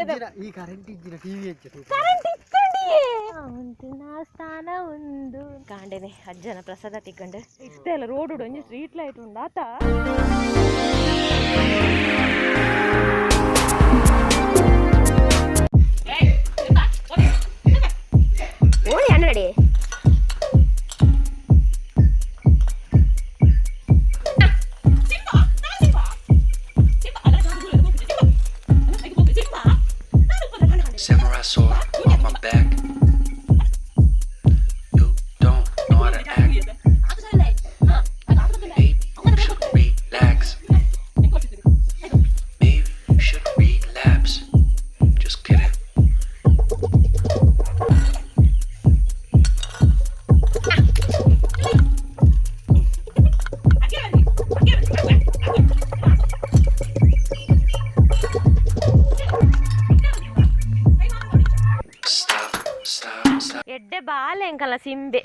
ಈ current ಇಜ್ಜಿನ TV current ಇಕ್ಕಂಡಿಯೇ ಒಂದಿನ ಸ್ಥಾನ ಒಂದು ಕಾಂಡೆನೆ ಅಜ್ಜನ ಪ್ರಸಾದ ತಿಕ್ಕಂಡು ಇಷ್ಟೇ ಅಲ್ಲ ರೋಡ್ ಒಂಜಿ ಸ್ಟ್ರೀಟ್ ಲೈಟ್ ಉಂಡಾತ ಓಡಿ ಅನ್ನಡಿ Samurai sword on my back. You don't know how to act. Maybe you should relax. Maybe you should relapse. Just kidding. ಎಡ್ಡೆ ಬಾಲೆ ಎಂಕಲ್ಲ ಸಿಂಬೆ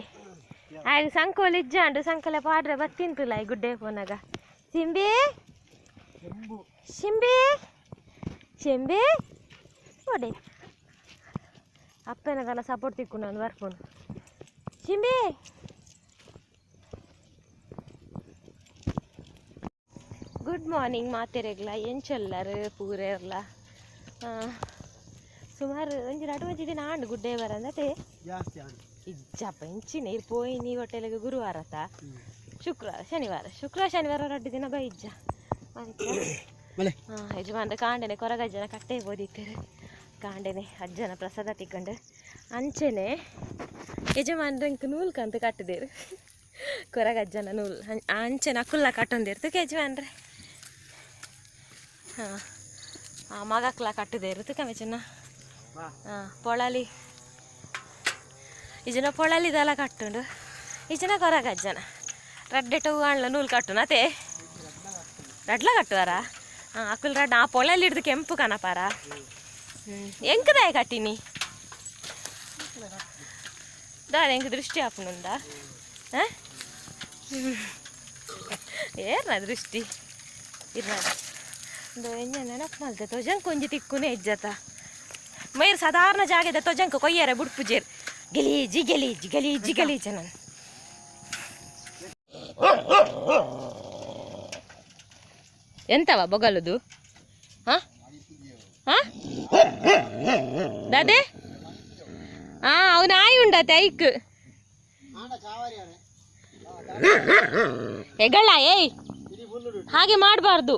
ಆಗ ಸಂಕೋಲಿ ಇಜ್ಜಾಂಡು ಸಂಕಲೆ ಪಾಡ್ರೆ ಬತ್ತಿಂತಲ್ಲ ಈ ಗುಡ್ಡೆ ಪೋನಾಗ ಸಿಂಬೆ ಶಿಂಬೆ ಶೆಂಬೆ ಓಡೆ ಅಪ್ಪನಗಲ್ಲ ಸಪೋರ್ಟ್ ತಿಕ್ಕು ನಾನು ಬರ್ಕೊಂಡು ಶಿಂಬೆ ಗುಡ್ ಮಾರ್ನಿಂಗ್ ಮಾತೆರೆಗ್ಲ ಎಂಚಲ್ಲರು ಪೂರೆ ಇರಲ್ಲ ಸುಮಾರು ಒಂಜಿ 2 ದಿನ ಆಂಡು ಗುಡ್ಡೆ ಬರಂದತೆ ಇಜ್ಜಪ್ಪ ಇಂಚಿ ನೀರು ಪೋಯಿ ನೀ ಹೊಟ್ಟೆಲಿಗೆ ಗುರುವಾರತ ಶುಕ್ರವಾರ ಶನಿವಾರ 2 ದಿನ ಬೈ ಇಜ್ಜ ಯಜಮಾನ್ರೆ ಕಾಂಡೆನೆ ಕೊರಗಜ್ಜನ ಕಟ್ಟೆ ಬೋದಿತ್ತೇರು ಕಾಂಡೆನೆ ಅಜ್ಜನ ಪ್ರಸಾದ ತಿಕ್ಕೊಂಡು ಅಂಚೆನೆ ಯಜಮಾನ್ರೆ ಇಂಕ ನೂಲ್ ಕಂತು ಕಟ್ಟಿದೇರು ಕೊರಗಜ್ಜನ ನೂಲ್ ಅಂಚೆನ ಅಕ್ಕುಲ್ಲ ಕಟ್ಟೊಂದಿರ್ತು ಯಜಮಾನ್ರೆ ಮಗಕ್ಲ ಕಟ್ಟಿದೇರು ಕಮೆಚನ್ನ ಪೊಳಲಿ ಈಜನ ಪೊಳಲಿದೆಲ್ಲ ಕಟ್ಟುಂಡು ಈಜನ ಕೊರಗಜ್ಜನ ರಡ್ಡೆಟು ಅಣ್ಣ ನೂಲು ಕಟ್ಟುನ ಅದೇ ರಡ್ಲ ಕಟ್ಟುವಾರ ಅಕ್ಕಲ್ ರಡ್ಡ ಆ ಪೊಳಲಿ ಹಿಡ್ದು ಕೆಂಪು ಕನಪಾರ ಎಂಕದಾಯ ಕಟ್ಟಿನಿ ದಾದ ಎಂಕ ದೃಷ್ಟಿ ಹಾಪುನುಂದ ಏರ್ನ ದೃಷ್ಟಿ ಇರ್ನ ನೆನಪು ಮಲ್ತೆ ತೊಜಂಕ್ ಒಂಜಿ ತಿಕ್ಕುನೇ ಇಜ್ಜತ ಮೈರ್ ಸಾಧಾರಣ ಜಾಗದ ತೊಜಂಕ ಕೊಯ್ಯಾರ ಬುಡ್ಪುಜೇರ್ ಗಲೀಜಿ ಗಲೀಜಿ ಗಲೀಜಿ ಗಲೀಜ ನಾನು ಎಂತವ ಬೊಗಲುದು ದಾದೆ ಅವನು ಆಯಿ ಉಂಡತೆ ಐಕ್ ಹೆಗಳ ಏಯ್ ಹಾಗೆ ಮಾಡಬಾರ್ದು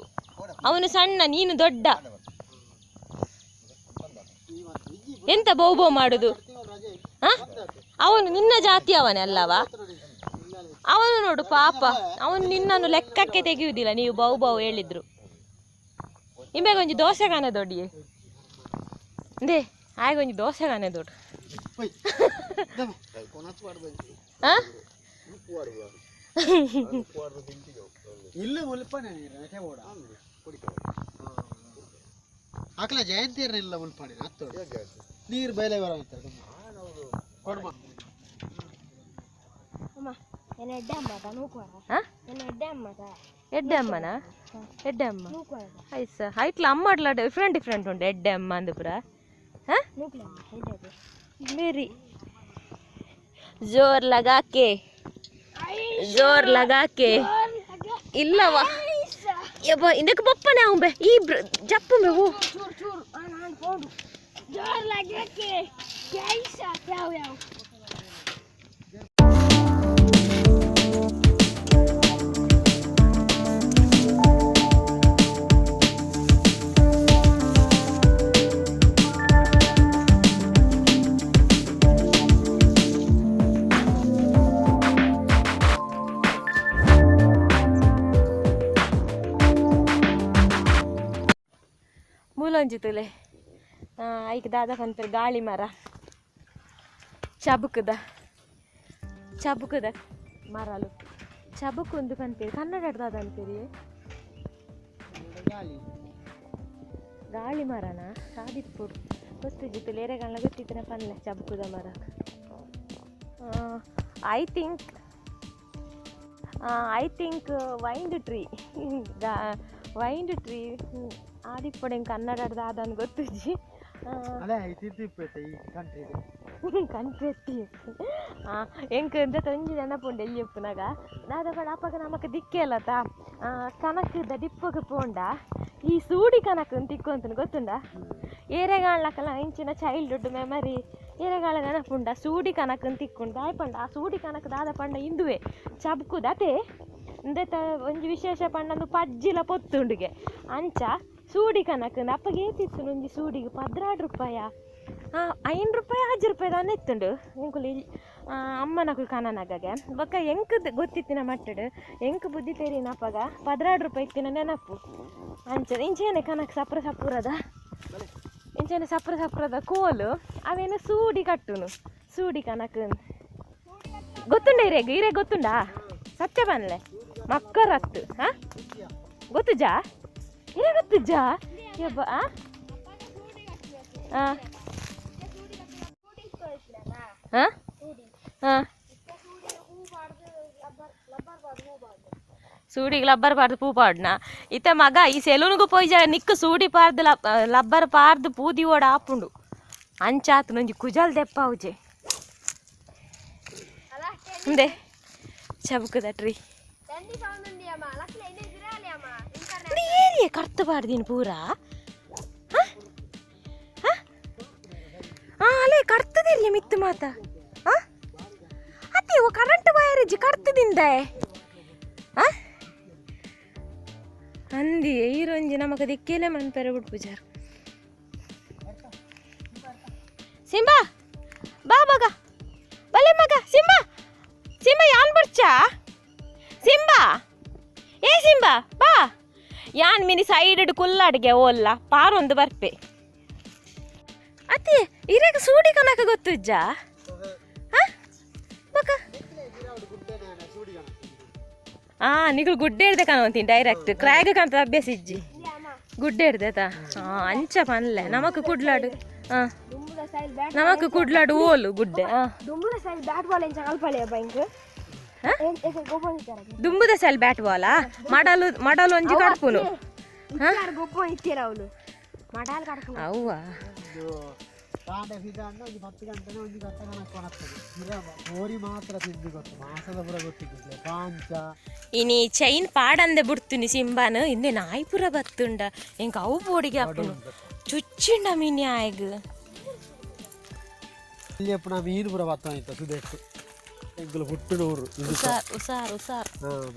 ಅವನು ಸಣ್ಣ ನೀನು ದೊಡ್ಡ ಎಂತ ಬೌ ಮಾಡುದು ಅವನು ನಿನ್ನ ಜಾತಿ ಅವನೇ ಅಲ್ಲವ ಅವನು ನೋಡು ಪಾಪ ಅವನು ನಿನ್ನನ್ನು ಲೆಕ್ಕಕ್ಕೆ ತೆಗೆಯುವುದಿಲ್ಲ ನೀವು ಬೌ ಹೇಳಿದ್ರು ನಿಮಗೆ ದೋಸೆಗಾನೆ ದೊಡ್ಡಿಯೇ ದೇ ಆಗೊಂಜಿ ದೋಸೆಗಾನೆ ದೊಡ್ಡ ಆಕಲ ಜಯಂತಿ ಇಲ್ಲ ಮುಲ್ಪಾಡಿ ನೀರು ಬಯಲೆ ಬರ ಎಡ್ಡೆ ಅಮ್ಮನ ಎಡ್ಡೆ ಅಮ್ಮ ಆಯ್ತು ಹೈಟ್ಲ ಅಮ್ಮ ಡಿಫ್ರೆಂಟ್ ಉಂಟು ಎಡ್ಡೆ ಅಮ್ಮ ಅಂದು ಪುರ ಮೇರಿ ಜೋರ್ ಲಗಾಕೆ ಇಲ್ಲವಾ ಯಬ್ಬ ಇದಕ್ಕೆ ಬಪ್ಪನೆ ಅವಂಬೆ ಈ ಜಪ್ಪಂಬೆ ಓ जोर लगे के कैसा क्या हुआ ಮೂಲಂಜಿತುಲೆ ಐಕ್ ದಾದ ಪನ್ಪೇರು ಗಾಳಿ ಮರ ಚಬುಕದ ಮರಲು ಚಬುಕೊಂದು ಪನ್ಪೇರು ಕನ್ನಡ ದಾದ ಅನ್ಪೇರಿ ಗಾಳಿ ಮರನ ಸಾದಿಪ್ಪು ಗೊತ್ತಿದ್ದಿತ್ತು ಎರೆಗಳ್ನ ಗೊತ್ತಿತ್ತಿನ ಪನ್ಲೆ ಚಬುಕದ ಮರ ಐ ಥಿಂಕ್ ವೈಂಡ್ ಟ್ರೀ ಆದಿಪ್ಪಡೆ ಕನ್ನಡದ ಅದನ್ನು ಗೊತ್ತಿಜ್ಜಿ ಅಲ್ಲ ತಿರ್ತಿಪ್ಪೈತೆ ಈ ಕಂಟ್ರಿ ಕನ್ಪೆತ್ತಿ ಎಂಕ್ ಎಂತ ತೊಂಜಿ ನೆನಪುಂಡು ಎಲ್ಲಿ ಉಪ್ಪುನಾಗ ನಾದ ಅಪ್ಪಗ ನಮಕ್ ದಿಕ್ಕೆ ಅಲ್ಲತ ಕನಕದ ಡಿಪ್ಪಗೆ ಪೋಂಡ ಈ ಸೂಡಿ ಕನಕ ತಿಕ್ಕೊಂತ ಗೊತ್ತುಂಡ ಏರೆಗಾಳ್ಲಕಲ್ಲ ಇಂಚಿನ ಚೈಲ್ಡ್ಹುಡ್ ಮೆಮರಿ ಏರೆಗಾಳ ನೆನಪುಂಡ ಸೂಡಿ ಕನಕ ತಿಕ್ಕೊಂಡು ದಾಯಪಂಡ ಆ ಸೂಡಿ ಕನಕ ದಾದ ಪಂಡ ಇಂದುವೆ ಚಬ್ಕುದತೆ ಇಂದೆತ ಒಂಜಿ ವಿಶೇಷ ಪಂಡಂದು ಪಜ್ಜಿಲ ಪೊತ್ತುಂಡಿಗೆ ಅಂಚ ಸೂಡಿ ಕನಕಂದು ಅಪ್ಪಗೆ ಏತಿತ್ತು ಒಂಜಿ ಸೂಡಿಗೆ 16 ರೂಪಾಯ 5 ರೂಪಾಯಿ 10 ರೂಪಾಯಿ ದಾನ ಇತ್ತುಂಡು ಎಂಕುಲು ಅಮ್ಮನಕು ಕನನಗಗೆ ಬೊಕ್ಕ ಎಂಕ್ ಗೊತ್ತಿತ್ತಿನ ಮಟ್ಟಡು ಎಂಕ್ ಬುದ್ಧಿ ತೇರಿನ ಅಪ್ಪಗ 16 ರೂಪಾಯಿ ಇತ್ತಿನ ನೆನಪು ಅಂಚನೆ ಇಂಚೇನೆ ಕನಕ ಸಪ್ರದ ಇಂಚೇನೆ ಸಪ್ರದ ಕೋಲು ಅವೇನು ಸೂಡಿ ಕಟ್ಟುನು ಸೂಡಿ ಕನಕ ಗೊತ್ತುಂಡ ಇರೆ ಗೊತ್ತುಂಡಾ ಸತ್ಯ ಬನ್ಲೆ ಮಕ್ಕರತ್ತು ಗೊತ್ತುಜಾ ಇರೆ ಗೊತ್ತುಜಾ ಯಬ್ಬ ಸೂಡಿಗೆ ಲಬ್ಬರ್ ಪಾರ್ದು ಪೂ ಪಾಡ್ನ ಇತ್ತ ಮಗ ಈ ಸೆಲೂನ್ಗೂ ಪೋಯ್ ಜಾಗ ನಿಕ್ಕು ಸೂಡಿ ಪಾರ್ದು ಲಬ್ಬರ್ ಪಾರ್ದು ಪೂದಿ ಓಡ ಆಪುಂಡು ಅಂಚಾತು ನೊಂಜಿ ಕುಜಲ್ ದೆಪ್ಪ ಅವಜೆ ಮುಂದೆ ಚಬುಕದ ಟ್ರೀ ಏರಿಯ ಕರ್ತು ಪಾಡ್ದೀನಿ ಪೂರ ಅಲ್ಲೇ ಕರ್ತದಿರ್ಲಿ ಮಿತ್ತು ಮಾತ ಅತಿ ಕರೆಂಟ್ ವೈರ್ ಇಜ್ಜಿ ಕರ್ತದಿಂದೆ ಅಂದಿ ಈರೊಂಜಿ ನಮಗ ದಿಕ್ಕೇಲೆ ಮನ್ಪೆರೆ ಬಿಡ್ಪುಜಾರು ಸಿಂಬಾ ಬಾ ಮಗ ಬಲೆ ಮಗ ಸಿಂಬಾ ಯಾನ್ ಬರ್ಚಾ ಸಿಂಬಾ ಏ ಸಿಂಬಾ ಬಾ ಯಾನ್ ಮಿನಿ ಸೈಡ್ ಕುಲ್ಲಾಡ್ಗೆ ಓಲ್ಲ ಪಾರೊಂದು ಬರ್ಪೆ ಅತಿ ಇರೇಗ ಸೂಡಿ ಕನಕ ಗೊತ್ತುಜ್ಜ ನಿಗಳು ಗುಡ್ಡೆ ಹಿಡ್ದೆ ಕಾಣುವಂತೀನಿ ಡೈರೆಕ್ಟ್ ಕ್ರ್ಯಾಗ್ ಕಾಣ್ತ ಅಭ್ಯಾಸ ಇಜ್ಜಿ ಗುಡ್ಡೆ ಹಿಡ್ದೆತಾ ಅಂಚ ಪನ್ಲೆ ನಮಕ್ ಕುಡ್ಲಾಡು ನಮಕ್ ಕುಡ್ಲಾಡು ಓಲು ಗುಡ್ಡೆ ದುಂಬುದ ಸೈಲ್ ಬ್ಯಾಟ್ ಬಾಲಾ ಮಡಲು ಒಂಜಿ ಕಡ್ಪುನು ಅವ್ವ ಇನಿ ಚೈನ್ ಪಾಡಂದೆ ಬಿಡ್ತೀನಿ ಸಿಂಬಾನು ಇಂದೆ ನಾಯಿ ಪುರ ಬತ್ತುಂಡ ಎಂಕ ಅವು ಬೋಡಿಗೆ ಹಾಪುನು ಚುಚ್ಚಿಂಡ ಮೀನಿ ಆಯ್ಗ ಮೀನು ಪುರ ಬತ್ತ ಸುದೇಶ್ ಹುಟ್ಟುನೂರು ಉಸಾರ್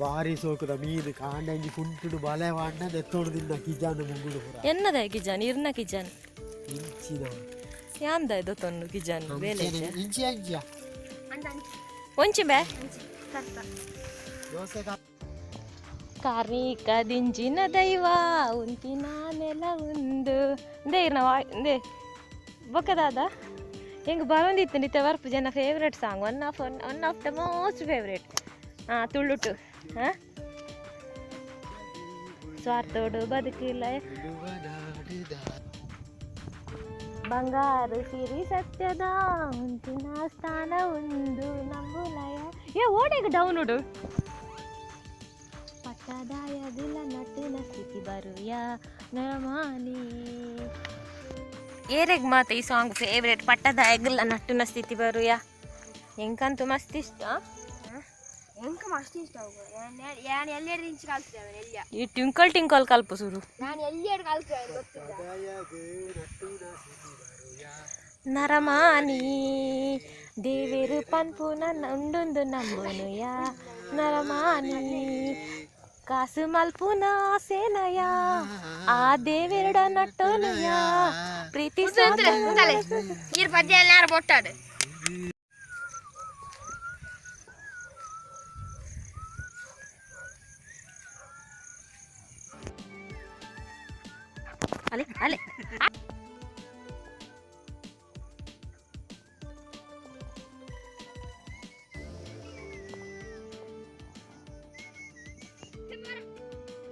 ಬಾರಿ ಸೋಕುದ ಮೀನು ಕಾಂಡಂಜಿ ಕುಂಟುಡು ಬಲೆ ವಾಂಡ ದೆತ್ತೋಣದಿಂದ ಕಿಜಾನ ಮುಂಗುಡು ಪುರ ಎನ್ನದ ಕಿಜಾನ್ ಇರ್ನ ಕಿಜಾನ್ ಇಂಚಿನ ಯಾಂದ ಇದು ತೊಂದು ಕಿಜಾನ್ ಬೇಲೆ ಇಂಚಿ ಅಂಚಿಯ ಒಂಚಿ ಬೇ ದೋಸೆ ಕಾರ್ಮಿಕ ದಿಂಜಿನ ದೈವ ಉಂತಿನ ನೆಲ ಒಂದು ಇಂದೇ ಇಂದೇ ಬೊಕ್ಕದಾದ ಹೆಂಗೆ ಬರೋಂದಿತ್ತು ನಿತ್ಯ ವರ್ಪು ಜನ favourite song one of the most favourite ತುಳುಟು ಸ್ವಾರ್ಥೋಡು ಬದುಕಿಲ್ಲ ಬಂಗಾರು ಸಿರಿ ಸತ್ಯದ ಮುಂಚಿನ ಸ್ಥಾನ ಒಂದು ನಂಬುಲಯ ಓಡೇಗ ಡೌನ್ಲೋಡು ಪಟ್ಟದಾಯದಿಲ್ಲ ನಟ್ಟಿನ ಸ್ಥಿತಿ ಬರುಯ ನರಮಾನಿ ಏರೆಗ್ ಮಾತ ಈ ಸಾಂಗ್ ಫೇವ್ರೇಟ್ ಪಟ್ಟದಾಯಗಿಲ್ಲ ನಟ್ಟಿನ ಸ್ಥಿತಿ ಬರುಯ ಎಂಕಂತೂ ಮಸ್ತ್ ಇಷ್ಟ ಎಂಕ ಮಸ್ತ್ ಇಷ್ಟ ನಾನು ಎಲ್ಲೆರಡು ಇಂಚು ಕಲ್ತಿದ್ದೇವೆ ಈ ಟ್ವಿಂಕಲ್ ಕಲ್ಪ ಸುರು ನಾನು ಎಲ್ಲೆರಡು ಕಲ್ತಿದ್ದೇವೆ ಗೊತ್ತಿಲ್ಲ ನರಮಾನಿ ದೇವೇರು ಪನ್ಪುನ ಉಂಡೊಂದು ನಂಬುನು ಯಾ ನರಮಾನಿ ಕಾಸು ಮಲ್ಪುನ ಸೇನಯ ಆ ದೇವೆರಡ ನಟ್ಟೋನುಯ ಪ್ರೀತಿ ಈ ಪದ್ಯ ಎಲ್ಲಾರು ಬೊಟ್ಟಾಡು ಅಲೆ ಅಲೆ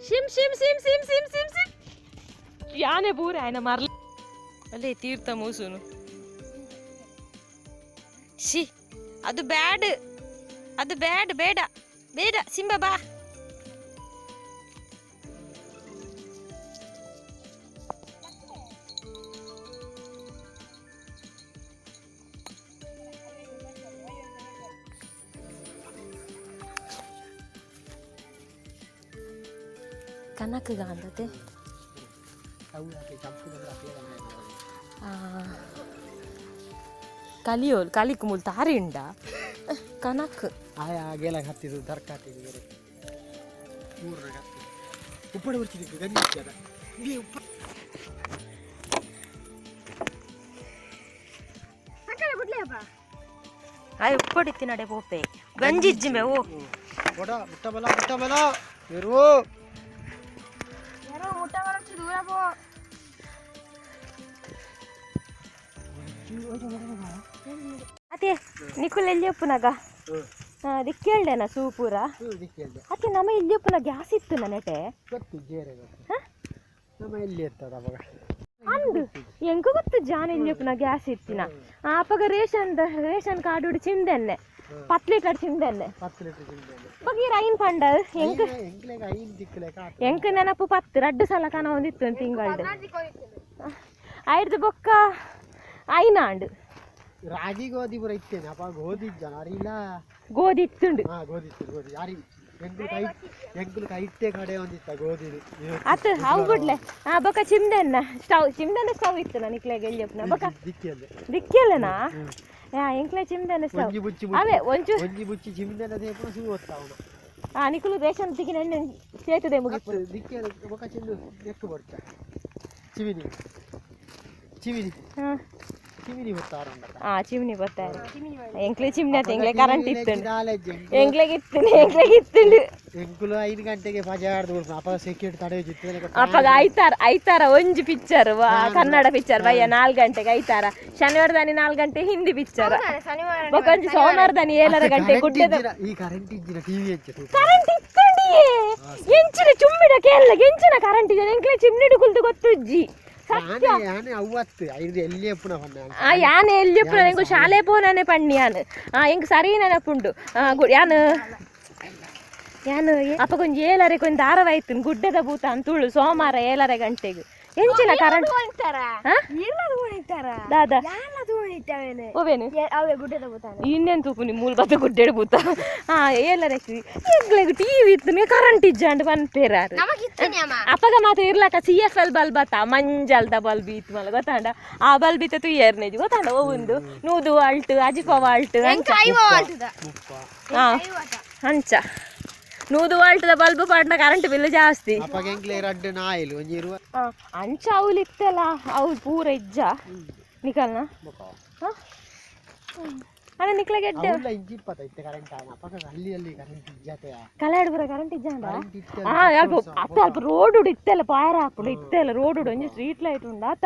ಶಿಮ್ ಶಿಮ್ ಶಿಮ್ ಶಿಮ್ ಶಿಮ್ ಶಿಮ್ ಶಿಮ್ ಯಾನೆ ಬೂರೆ ಆಯ್ನ ಮಾರ್ಲಿ ಅಲ್ಲೇ ತೀರ್ಥ ಮೂಸುನು ಶಿ ಅದು ಬ್ಯಾಡ್ ಬೇಡ ಬೇಡ ಸಿಂಬ ಬಾ ಕನಕಗ ಅಂದತೆ ಕಲಿಯೋಲ್ ಕಲಿಕ್ ಮುಲ್ ತಾರಿ ಉಂಡ ಕನಕ್ ಆಯಾ ಗೆಲ ಹತ್ತಿದ್ದು ತರಕಾರಿ ಉಪ್ಪಡ ಬರ್ತಿದ್ದು ಗಂಜಿ ಆಯ್ ಉಪ್ಪಡಿತ್ತಿ ನಡೆ ಪೋಪೆ ಗಂಜಿಜ್ಜಿಮೆ ಓ ಬಡ ಮುಟ್ಟ ಬಲ ಇರು ಯಾರೋ ಮುಟ್ಟ ಬರಕ್ಕೆ ದೂರ ಪೋ ಅದೇ ನಿಖುಲ್ ಎಲ್ಲಿ ಒಪ್ಪುನಾಗ ದಿಕ್ಕೇಳ್ದೇನ ಸೂಪೂರ ಅತ್ತೆ ನಮ್ಮ ಇಲ್ಲಿ ಒಪ್ಪುನ ಗ್ಯಾಸ್ ಇತ್ತು ನೆಟೆ ಗೊತ್ತು ಜೇರೆ ಗೊತ್ತು ನಮ್ಮ ಎಲ್ಲಿ ಇರ್ತದ ಅವಾಗ ಅಂದು ಎಂಕ ಗೊತ್ತು ಜಾನ ಇಲ್ಲಿ ಒಪ್ಪುನ ಗ್ಯಾಸ್ ಇತ್ತಿನ ಆಪಗ ರೇಷನ್ ಕಾರ್ಡ್ ಚಿಂದೆನ್ನೆ 10 ಲೀಟರ್ ಚಿಂದೆನ್ನೆ 10 ಲೀಟರ್ ಚಿಂದೆನ್ನೆ ಬಗೀರ ಐನ್ ಪಂಡ ಎಂಕ ಐನ್ ದಿಕ್ಕಲೆ ಎಂಕ ನೆನಪು 10 2 ಸಲ ಕಾಣ ಒಂದಿತ್ತು ತಿಂಗಳದು ಐದು ಬೊಕ್ಕ ಐನಾಂಡು ರಾಗಿ ಗೋಧಿ ಬರ ಇತ್ತೇನೆ ಅಪ್ಪ ಗೋಧಿ ಜನ ಅರಿಲ್ಲ ಗೋಧಿ ಇತ್ತುಂಡು ಗೋಧಿ ಯಾರಿ ಎಂಕುಲು ಕೈಟ್ಟೆ ಕಡೆ ಒಂದಿತ್ತ ಗೋಧಿ ಅತ್ತು ಅವು ಬಿಡ್ಲೆ ಬೊಕ್ಕ ಚಿಮ್ದೆನ್ನ ಸ್ಟವ್ ಇತ್ತು ನನಕ್ಲೆಗೆ ಎಲ್ಲಿಯಪ್ಪನ ಬೊಕ್ಕ ದಿಕ್ಕಿಯಲ್ಲನಾ ಎಂಕ್ಲೆ ಚಿಮ್ದೆನ್ನ ಸ್ಟವ್ ಅವೇ ಒಂಜಿ ಬುಚ್ಚಿ ಚಿಮ್ದೆನ್ನ ದೇಪನ ಸೂ ಓದ್ತಾವನ ನಿಕುಲು ರೇಷನ್ ದಿಕ್ಕಿನ ಎಣ್ಣೆ ಸೇತುದೆ ಮುಗಿತು ದಿಕ್ಕಿಯ ಬೊಕ್ಕ ಚಿಂದು ನೆಕ್ಕು ಬರ್ತ ಚಿಮಿನಿ ಚಿಮಿನಿ ಬರ್ತಾರಂಡ ಚಿಮ್ನಿ ಬರ್ತಾರೆ ಎಂಕ್ಲೆ ಚಿಮ್ನಿ ಆತ ಎಂಕ್ಲೆ ಕರೆಂಟ್ ಇತ್ತು ಎಂಕ್ಲೆಗೆ ಇತ್ತು ಎಂಕುಲು 5 ಗಂಟೆಗೆ ಬಜಾರ್ದು ಅಪ್ಪ ಸೆಕ್ಯೂರಿಟಿ ತಡೆ ಅಪ್ಪಗ ಐತಾರ ಒಂಜಿ ಪಿಕ್ಚರ್ ಕನ್ನಡ ಪಿಕ್ಚರ್ ಬಯ್ಯ 4 ಗಂಟೆಗೆ ಐತಾರ ಶನಿವಾರ ದಾನಿ 4 ಗಂಟೆ ಹಿಂದಿ ಪಿಕ್ಚರ್ ಬೊಕೊಂಜಿ ಸೋಮವಾರ ದಾನಿ 7 ಗಂಟೆ ಗುಡ್ಡದ ಈ ಕರೆಂಟ್ ಇಜ್ಜಿನ ಟಿವಿ ಹೆಚ್ಚು ಕರೆಂಟ್ ಇತ್ತಂಡಿಯೇ ಎಂಚಿನ ಚುಮ್ಮಿಡ ಕೇರಳ ಎಂಚಿನ ಕರೆಂಟ್ ಇದೆ ಎಂಕ್ಲೆ ಚಿಮ್ನಿಡು ಕುಲ್ತು ಗೊತ್ತುಜ್ಜಿ ಯಾನೆ ಅವತ್ತು ಎಲ್ಲಿ ಎಪ್ಪುನ ಯಾನೆ ಎಲ್ಲಿ ಎಪ್ಪುನ ಎಂಕು ಶಾಲೆ ಪೋನೇ ಪಣ್ಣಿ ಯಾನು ಎಂಕ್ ಸರಿ ನೆನಪುಂಡು ಯಾನು ಅಪ್ಪ ಕೊಂಚ 7 ಕೊಂಚ ಧಾರಾವಾಹಿತ್ತು ಗುಡ್ಡದ ಭೂತ ಅಂತುಳು ಸೋಮವಾರ 7 ಗಂಟೆಗೆ ಎಂಚಿನ ಕರೆಂಟ್ ದಾದಾ ಇನ್ನೇನು ತೂಪು ನಿಮ್ಮ ಮೂಲ ಬತ್ತ ಗುಡ್ಡೆಡು ಭೂತ 7 ಎಂಗ್ಲೆಗ್ ಟಿವಿ ಇತ್ತು ಕರೆಂಟ್ ಇಜ್ಜಂಡು ಪನ್ಪೇರಾರು ಅಪ್ಪಗ ಮಾತ್ರ ಇರ್ಲಕ CFL ಬಲ್ಬ್ ಬತ್ತ ಮಂಜಲ್ದ ಬಲ್ಬ್ ಇತ್ತು ಮಲ್ಲ ಗೊತ್ತಾಂಡ ಆ ಬಲ್ಬ್ ಇತ್ತು ತುಯ್ಯರ್ನೇಜ್ ಗೊತ್ತಾಂಡ ಒಂದು ನೂದು ಅಲ್ಟ್ ಅಜಿಪವ ಅಲ್ಟ್ ಹಂಚ ನೂದು ವಾಲ್ಟದ ಬಲ್ಬ್ ಪಾಡ್ನ ಕರೆಂಟ್ ಬಿಲ್ ಜಾಸ್ತಿ ಅಂಚ ಅವಳು ಇತ್ತಲ್ಲ ಅವಳು ಪೂರ ಇಜ್ಜ ನಿಕಲ್ನ ಅಣ್ಣ ನಿಕ್ಲ ಗೆಡ್ಡೆ ಕಲಾಡ್ ಬರ ಕರೆಂಟ್ ಇಜ್ಜ ಅತ್ತ ಅಲ್ಪ ರೋಡ್ ಇತ್ತಲ್ಲ ಪಾರ ಹಾಕೊಂಡು ಇತ್ತಲ್ಲ ರೋಡ್ ಒಂಜಿ ಸ್ಟ್ರೀಟ್ ಲೈಟ್ ಉಂಡ ಆತ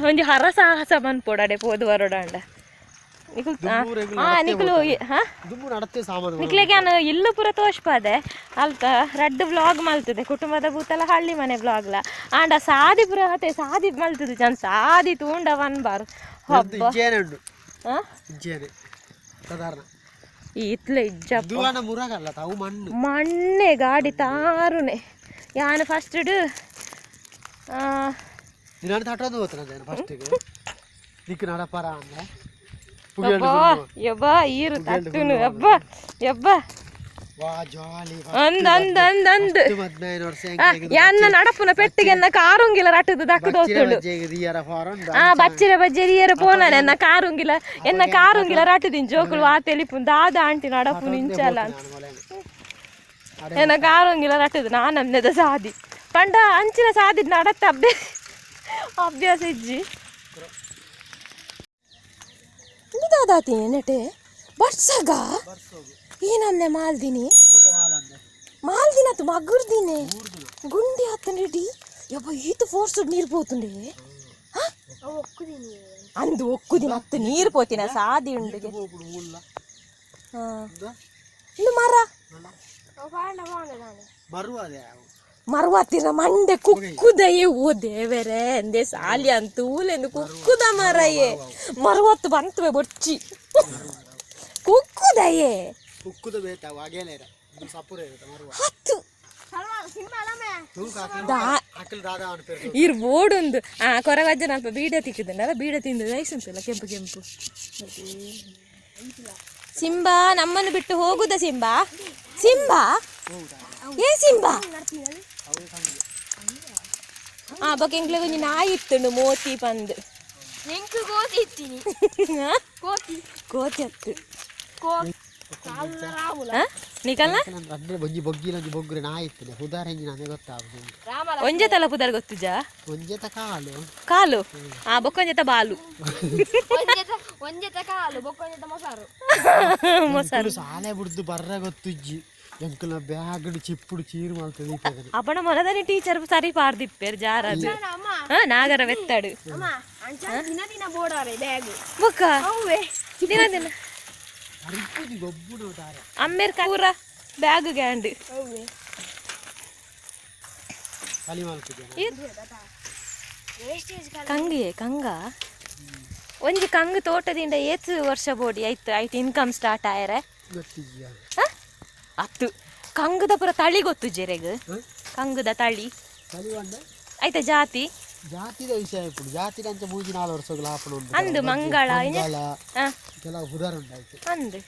ಒಂಜಿ ಹರಸಾಹಸ ಬಂದ್ಪೋಡಾಡೆ ಪೋದು ಬರೋಡಂಡ ನಿಕ್ಲೆಗೆ ನಾನು ಇಲ್ಲು ಪೂರ ತೋಷ್ಪದೆ ಅಲ್ಕ ರಡ್ಡು ವ್ಲಾಗ್ ಮಲ್ತದೆ ಕುಟುಂಬದ ಭೂತಲ್ಲ ಹಳ್ಳಿ ಮನೆ ವ್ಲಾಗ್ಲ ಆಂಡ ಸಾದಿ ಪುರ ಹತ್ತೆ ಸಾದಿ ಮಲ್ತದೆ ಜನ ಸಾದಿ ತೂಂಡ ವನ್ಬಾರು ಇತ್ಲೆ ಇಜ್ಜಪ್ಪ ಮಣ್ಣೆ ಗಾಡಿ ತಾರುನೆ ಯಾನು ಫಸ್ಟ್ ಯಬ್ಬಾ ಈರು ತಟ್ಟುನು ಯಬ್ಬಾ ಯಬ್ಬಾ ಅಂದ್ ಯಾನ್ನ ನಡಪುನ ಪೆಟ್ಟಿಗೆನ್ನ ಕಾರುಂಗಿಲ ರಟ್ಟದು ದಕ್ಕದೋಸ್ತುಂಡು ಬಚ್ಚಿರ ಬಜ್ಜೆರಿಯರ ಪೋನ ಎನ್ನ ಕಾರುಂಗಿಲ ರಟ್ಟದಿನ್ ಜೋಕುಲು ಆ ತೆಲಿಪುನ್ ದಾದ ಆಂಟಿ ನಡಪುನ ಇಂಚಲ್ಲ ಎನ್ನ ಕಾರುಂಗಿಲ ರಟ್ಟದು ನಾನಂದದ ಸಾದಿ ಪಂಡ ಅಂಚಿನ ಸಾದಿ ನಡತ್ತ ಅಭ್ಯಾಸ ಇಜ್ಜಿ ದಾದಾತಿ ನೆಟೆ ಬರ್ಸಗ ಈ ನಮ್ನೆ ಮಾಲ್ದಿನಿ ಮಗುರ್ದಿನಿ ಗುಂಡಿ ಹತ್ತಂಡಿ ಯಬ್ಬ ಈತ ಫೋರ್ಸ್ ನೀರು పోతుండే ಅಂದು ಒಕ್ಕುದಿನ ಹತ್ತು ನೀರು పోತಿನ ಸಾದಿ ಉಂಡಿಗೆ ಇದು ಮರವಾತಿರ ಮಂಡೆ ಕುಕ್ಕುದಯೇ ಓ ದೇವರೇ ಎಂದೇ ಸಾಲಿ ಅಂತೂಲೆಂದು ಕುಕ್ಕುದ ಮರಯೇ ಮರವತ್ತು ಬಂತವೆ ಬೊಚ್ಚಿ ಕುಕ್ಕುದಯೇ ಹತ್ತು ಇರ್ಬೋಡೊಂದು ಕೊರಗಜ್ಜನ ಅಲ್ಪ ಬೀಡ ತಿಕ್ಕಿದ್ದಲ್ಲ ಬೀಡ ತಿಂದು ರೈಸುಂಟಲ್ಲ ಕೆಂಪು ಕೆಂಪು ಸಿಂಬಾ ನಮ್ಮನ್ನು ಬಿಟ್ಟು ಹೋಗುದ ಸಿಂಬಾ ಸಿಂಬಾ ಏ ಸಿಂಬಾ ಆ ಬೊಕ್ಕ ಎಂಕ್ಲೆ ಒಂಜಿ ನಾಯಿ ಇತ್ತುಂಡು ಮೋತಿ ಪಂದ್ ಎಂಕ್ ಕೋತಿ ಇತ್ತೀನಿ ಕೋತಿ ಅತ್ತು ರಾಮುಲ ನಿಕಲ್ನ ಅಂದ್ರೆ ಒಂಜಿ ಬೊಗ್ಗಿಲ ಒಂಜಿ ಬೊಗ್ಗುರೆ ನಾ ಇರ್ತದೆ ಉದಾಹರಣೆ ನನಗೆ ಗೊತ್ತಾಗುದು ರಾಮಲ ಒಂಜೆ ತಲ ಪುದರ್ ಗೊತ್ತುಜ ಒಂಜೆತ ಕಾಲು ಕಾಲು ಆ ಬೊಕ್ಕ ಒಂಜೆತ ಬಾಲು ಒಂಜೆತ ಕಾಲು ಬೊಕ್ಕೊಂಜೆತ ಮೊಸಾರು ಮೊಸರು ಸಾಲೆ ಬಿಡ್ದು ಬರ್ರ ಗೊತ್ತುಜ್ಜಿ ಎಂಕಲ್ನ ಬ್ಯಾಗ್ ಚಿಪ್ಪುಡು ಚೀರು ಮಾಡ್ತದೆ ಅಪ್ಪನ ಮೊಲದಲ್ಲಿ ಟೀಚರ್ ಸರಿ ಪಾರ್ದಿಪ್ಪೇರು ಜಾರದು ಅಮ್ಮ ನಾಗರ ಬೆತ್ತಾಡು ಅಮ್ಮ ಅಂಚ ದಿನ ದಿನ ಬೋಡಾರೆ ಬ್ಯಾಗ್ ಬೊಕ್ಕ ಹೌವೇ ದಿನ ದಿನ ಅರಿಪುಜಿ ಗೊಬ್ಬುಡು ತಾರೆ ಅಮ್ಮೇರ್ ಪೂರ ಬ್ಯಾಗ್ ಗ್ಯಾಂಡ್ ಹೌವೇ ಕಲಿ ಮಾಡ್ತಿದ್ದೆ ವೇಸ್ಟೇಜ್ ಕಂಗಿಯೇ ಕಂಗ ಒಂಜಿ ಕಂಗ್ ತೋಟದಿಂದ ಏತ್ ವರ್ಷ ಬೋಡಿ ಆಯ್ತು ಇನ್ಕಮ್ ಸ್ಟಾರ್ಟ್ ಆಯರೆ ಗೊತ್ತಿದ್ಯಾ ಅತ್ತು ಕಂಗದ ಪುರ ತಳಿ ಗೊತ್ತು ಜೆರೆಗ್ ಕಂಗದ ತಳಿ ಕಲಿ ಬಂದ ಆಯ್ತಾ ಜಾತಿ ಜಾತಿದ ವಿಷಯ ಇಪ್ಪುಡು ಜಾತಿದ ಅಂಚ 3-4 ವರ್ಷಗಳ ಆಪಣ ಉಂಟು ಅಂದು ಮಂಗಳ ಕೆಲವು ಉದಾರ ಉಂಟಾಯ್ತು ಅಂದು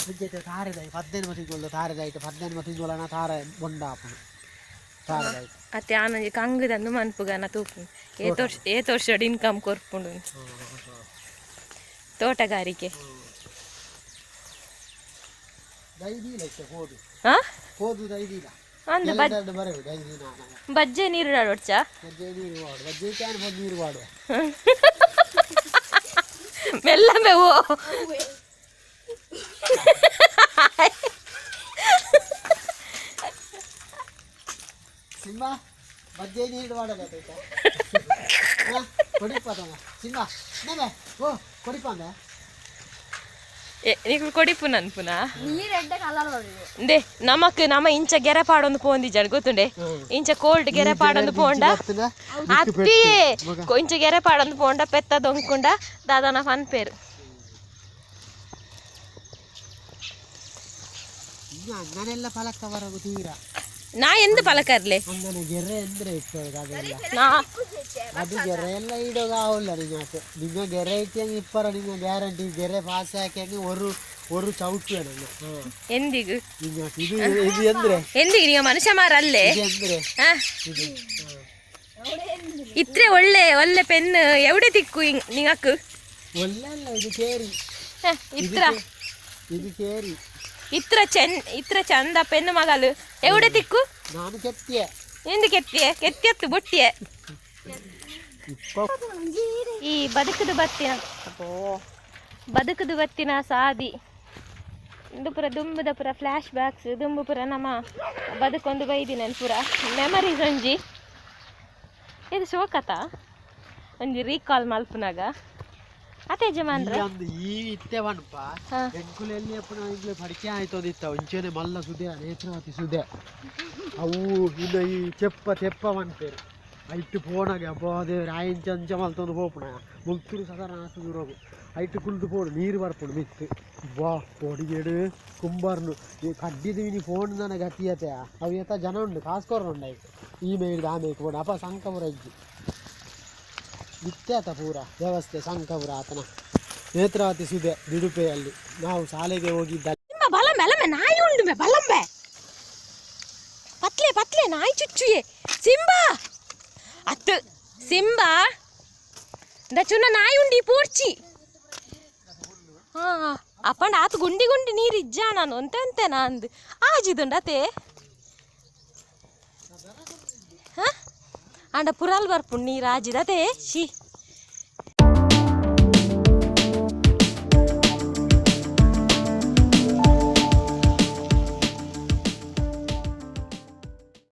ಮುಂಚೆ ತಾರೆದಾಯಿ 15 ತಿಂಗಳು ತಾರೆದಾಯ್ತು 15 ತಿಂಗಳನ ತಾರೆ ಬೊಂಡ ಆಪಣ ತಾರೆದಾಯ್ತು ಅತ್ತೆ ಆನಂಜಿ ಕಂಗದಂದು ಮನ್ಪುಗನ ತೂಪು ಏತ್ ವರ್ಷ ಇನ್ಕಮ್ ಕೊರ್ಪುಂಡು ತೋಟಗಾರಿಕೆ ದೈದಿಲ ಇತ್ತೆ ಹೋದು ಹಾ ಹೋದು ದೈದಿಲ ಅಂದು ಬರವು ದೈದಿನ ಬಜ್ಜೆ ನೀರು ಒಡ್ಚ ಬಜ್ಜೆ ನೀರು ವಾಡು ಬಜ್ಜೆ ಕ್ಯಾನ್ ಬಂದು ನೀರು ವಾಡುವ ಮೆಲ್ಲಮೆ ಓ ಸಿಂಹ ಬಜ್ಜೆ ನೀರು ವಾಡಬೇಕಾಯ್ತಾ ಕೊಡಿಪಾತಮ್ಮ ಸಿಂಹ ನೇಮೆ ಓ ಕೊಡಿಪಾಂದ నీకు కొడిపు నన్పునా ನೀರ್ ಎಡ್ಡೆ ಕಲರ್ ಹೊಡಿದೆ ದೇ ನಮಕ್ ನಮ ಇಂಚ ಗೆರೆ ಪಾಡೊಂದು ಪೋಂದಿಜಾಡ್ ಗೊತ್ತುಂಡೆ ಇಂಚ ಕೋಲ್ಡ್ ಗೆರೆ ಪಾಡೊಂದು ಪೋಂಡ ಅತ್ತಿ ಇಂಚ ಗೆರೆ ಪಾಡೊಂದು ಪೋಂಡ ಪೆತ್ತ ದೊಂಕುಂಡ ದಾದಾನ ಫನ್ ಪೇರು അങ്ങനെയല്ല പലക്കവറവ് തീര ನಾ ಎಂದು ಪಲಕರ್ಲೆ അങ്ങനെ ഗെറ എന്തിനാ ഇട്ടത് അതല്ല ನಾ അത് ഗെറയെല്ല ഇടുക ആവില്ല നിങ്ങൾക്ക് നിങ്ങൾ ഗെറ ഇട്ടെങ്കിൽ ഇപ്പറ നിങ്ങൾ ഗ്യാരണ്ടി ഗെറ പാസ്സാക്കിയെങ്കിൽ ഒരു ചവിട്ട് വേണം ಎಂದಿಗು നിങ്ങൾക്ക് ഇത് എന്തിരെ ಎಂದಿಗೆ ನೀವು ಮನುಷ್ಯ ಮಾರಲ್ಲೇ ഇത് എന്തിരെ ಆ? ಇತ್ರೆ ಒಳ್ಳೆ ಒಳ್ಳೆ ಪೆನ್ ಎವಡೆ ತಿಕ್ಕು ನಿಂಗಕ್ಕು ഒല്ലല്ല ഇത് കേറി ಇತ್ರ ഇത് കേറി ಇತ್ರ ಚಂದ ಪೆನ್ನು ಮಗಲು ಎವಡೆ ತಿಕ್ಕು ನಾನು ಕೆತ್ತಿಯ ಎಂದು ಕೆತ್ತಿಯತ್ತು ಬುಟ್ಟಿಯೆ ಇಪ್ಪ ಈ ಬದುಕದು ಬತ್ತಿನ ಅಪ್ಪೋ ಬದುಕದು ಬತ್ತಿನ ಸಾದಿ ಇಂದು ಪುರ ದುಂಬುದ ಪುರ ಫ್ಲ್ಯಾಶ್ ಬ್ಯಾಕ್ಸ್ ದುಂಬು ಪುರ ನಮ್ಮ ಬದುಕೊಂದು ಬೈದಿನ ಪುರ ಮೆಮರೀಸ್ ಒಂಜಿ ಇದು ಶೋಕತ ಒಂಜಿ ರೀಕಾಲ್ ಮಲ್ಪನಾಗ ಅತ್ತೆ ಯಜಮಾನ್ರ ಒಂದು ಈ ಇತ್ತೆ ವನ್ಪ ಎಂಕುಲೆಲ್ಲಿ ಅಪ್ಪನ ಇಂಗ್ಲೆ ಪಡಿಕೆ ಆಯ್ತೋದಿತ್ತ ಒಂಚೆನೆ ಮಲ್ಲ ಸುದೆ ನೇತ್ರಾವತಿ ಸುದೆ ಅವು ಇನ್ನು ಈ ತೆಪ್ಪ ವನ್ಪೇರು ಐಟು ಪೋಣಾಗ ಅಬ್ಬ ದೇವ್ರ ಆಯಿಂಚ ಅಂಚ ಮಲ್ತೊಂದು ಪೋಪುಣ ಮುಲ್ತೂರು ಸಾಧಾರಣ ಆಸು ದೂರೋಗು ಐಟು ಕುಲ್ದು ಪೋಡು ನೀರು ಬರ್ಪುಡು ಮಿತ್ತು ವಾ ಪೊಡಿಗೆಡು ಕುಂಬರ್ನು ಈ ಕಡ್ಡಿದು ಇನಿ ಫೋನ್ ನನಗೆ ಗತಿಯತೆ ಅವು ಎತ್ತ ಜನ ಉಂಡು ಕಾಸ್ಕೋರ ಉಂಡಾಯ್ತು ಈ ಮೇಯ್ದು ಆಮೇಲೆ ಪೋಡು ಅಪ್ಪ ಸಂಕಪುರ ಇಜ್ಜಿ ಇತ್ಯಾತ ಪೂರ ವ್ಯವಸ್ಥೆ ಸಂಕಪುರ ಆತನ ನೇತ್ರಾವತಿ ಸುದೆ ನಿಡುಪೆಯಲ್ಲಿ ನಾವು ಶಾಲೆಗೆ ಹೋಗಿದ್ದ ಬಲಂಬೆ ನಾಯಿ ಉಂಡು ಬಲಂಬೆ ಪತ್ಲೆ ನಾಯಿ ಚುಚ್ಚುಯೆ ಸಿಂಬಾ ಅತ್ತು ಸಿಂಬಾ ದಚುನ ನಾಯಿ ಉಂಡಿ ಪೋರ್ಚಿ ಹಾ ಅಪ್ಪಂಡ ಆತು ಗುಂಡಿ ನೀರು ಇಜ್ಜ ನಾನು ಅಂತೆ ನಂದು ಆಜಿದುಂಡ ಅತೆ ಹಾ ಅಂಡ ಪುರಾಲ್ ಬರ್ಪುಂಡು ನೀರು ಆಜಿದ ಅತೆ ಶಿ